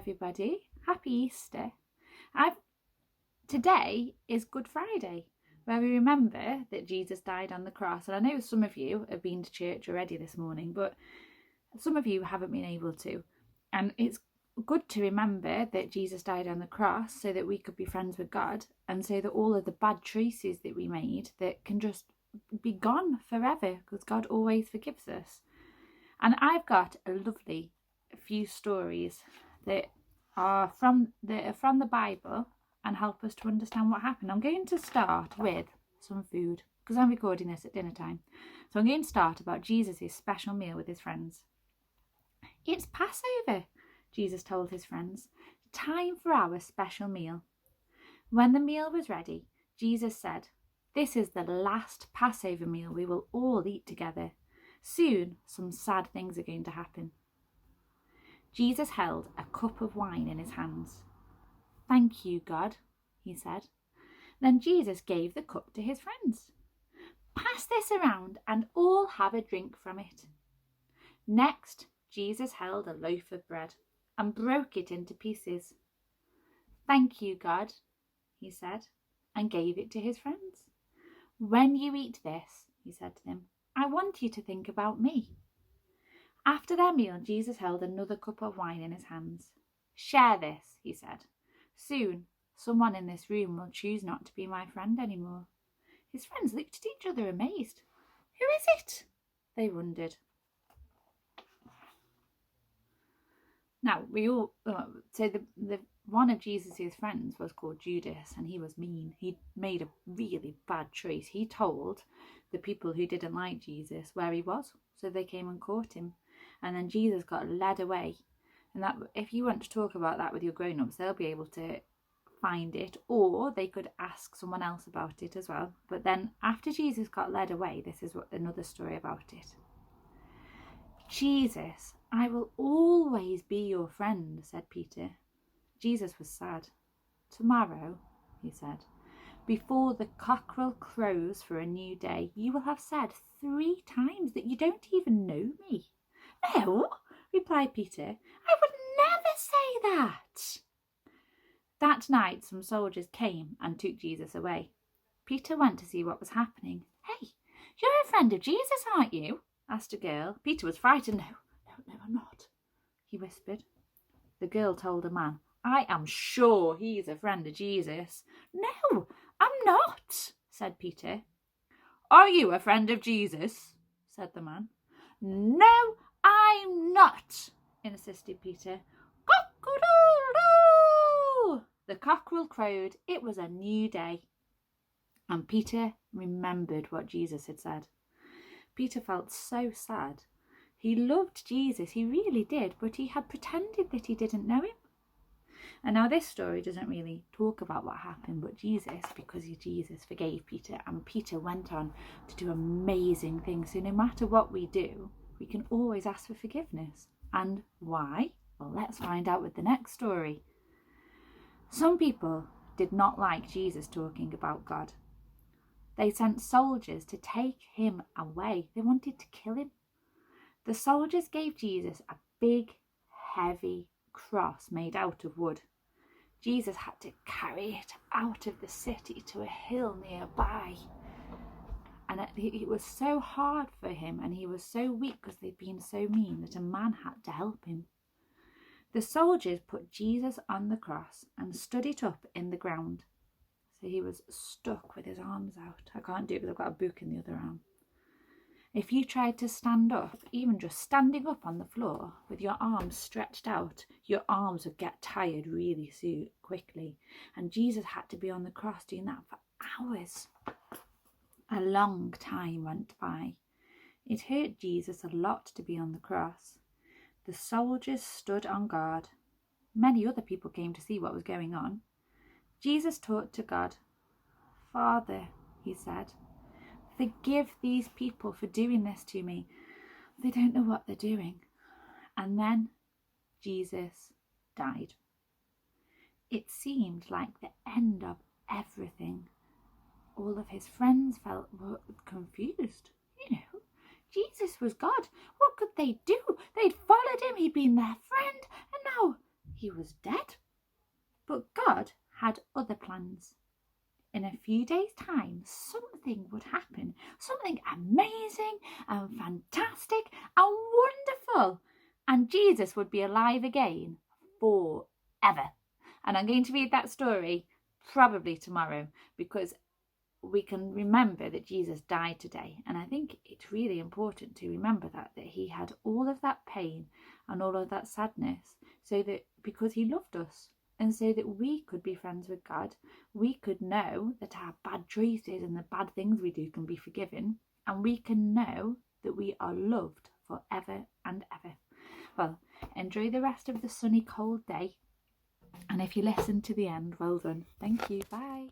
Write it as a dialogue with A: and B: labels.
A: everybody. Happy Easter. Today is Good Friday, where we remember that Jesus died on the cross. And I know some of you have been to church already this morning, but some of you haven't been able to. And it's good to remember that Jesus died on the cross so that we could be friends with God, and so that all of the bad choices that we made that can just be gone forever, because God always forgives us. And I've got a lovely few stories that are from the Bible and help us to understand what happened. I'm going to start with some food because I'm recording this at dinner time. So I'm going to start about Jesus' special meal with his friends. It's Passover, Jesus told his friends. Time for our special meal. When the meal was ready, Jesus said, "This is the last Passover meal we will all eat together. Soon, some sad things are going to happen." Jesus held a cup of wine in his hands. "Thank you, God," he said. Then Jesus gave the cup to his friends. "Pass this around and all have a drink from it." Next, Jesus held a loaf of bread and broke it into pieces. "Thank you, God," he said, and gave it to his friends. "When you eat this," he said to them, "I want you to think about me." After their meal, Jesus held another cup of wine in his hands. "Share this," he said. "Soon, someone in this room will choose not to be my friend anymore." His friends looked at each other amazed. "Who is it?" they wondered. Now, the one of Jesus' friends was called Judas, and he was mean. He made a really bad choice. He told the people who didn't like Jesus where he was, so they came and caught him. And then Jesus got led away. And that, if you want to talk about that with your grown-ups, they'll be able to find it, or they could ask someone else about it as well. But then after Jesus got led away, this is another story about it. "Jesus, I will always be your friend," said Peter. Jesus was sad. "Tomorrow," he said, "before the cockerel crows for a new day, you will have said 3 times that you don't even know me." "No," replied Peter, "I would never say that." That night some soldiers came and took Jesus away. Peter went to see what was happening. "Hey, you're a friend of Jesus, aren't you?" asked a girl. Peter was frightened. No, I'm not," he whispered. The girl told a man, "I am sure he's a friend of Jesus." "No, I'm not," said Peter. "Are you a friend of Jesus?" said the man. "No, I'm not," insisted Peter. "Cock-a-doodle-doo!" The cockerel crowed. It was a new day. And Peter remembered what Jesus had said. Peter felt so sad. He loved Jesus, he really did, but he had pretended that he didn't know him. And now this story doesn't really talk about what happened, but Jesus, because he's Jesus, forgave Peter, and Peter went on to do amazing things. So no matter what we do, we can always ask for forgiveness. And why? Well, let's find out with the next story. Some people did not like Jesus talking about God. They sent soldiers to take him away. They wanted to kill him. The soldiers gave Jesus a big, heavy cross made out of wood. Jesus had to carry it out of the city to a hill nearby. And it was so hard for him, and he was so weak because they'd been so mean, that a man had to help him. The soldiers put Jesus on the cross and stood it up in the ground. So he was stuck with his arms out. I can't do it because I've got a book in the other arm. If you tried to stand up, even just standing up on the floor with your arms stretched out, your arms would get tired really quickly. And Jesus had to be on the cross doing that for hours. A long time went by. It hurt Jesus a lot to be on the cross. The soldiers stood on guard. Many other people came to see what was going on. Jesus talked to God. "Father," he said, "forgive these people for doing this to me. They don't know what they're doing." And then Jesus died. It seemed like the end of everything. All of his friends felt confused. Jesus was God. What could they do? They'd followed him. He'd been their friend. And now he was dead. But God had other plans. In a few days' time, something would happen, something amazing and fantastic and wonderful, and Jesus would be alive again forever. And I'm going to read that story probably tomorrow, because we can remember that Jesus died today, and I think it's really important to remember that he had all of that pain and all of that sadness, so that because he loved us, and so that we could be friends with God, we could know that our bad choices and the bad things we do can be forgiven, and we can know that we are loved forever and ever. Well, enjoy the rest of the sunny, cold day, and if you listen to the end, well done. Thank you. Bye.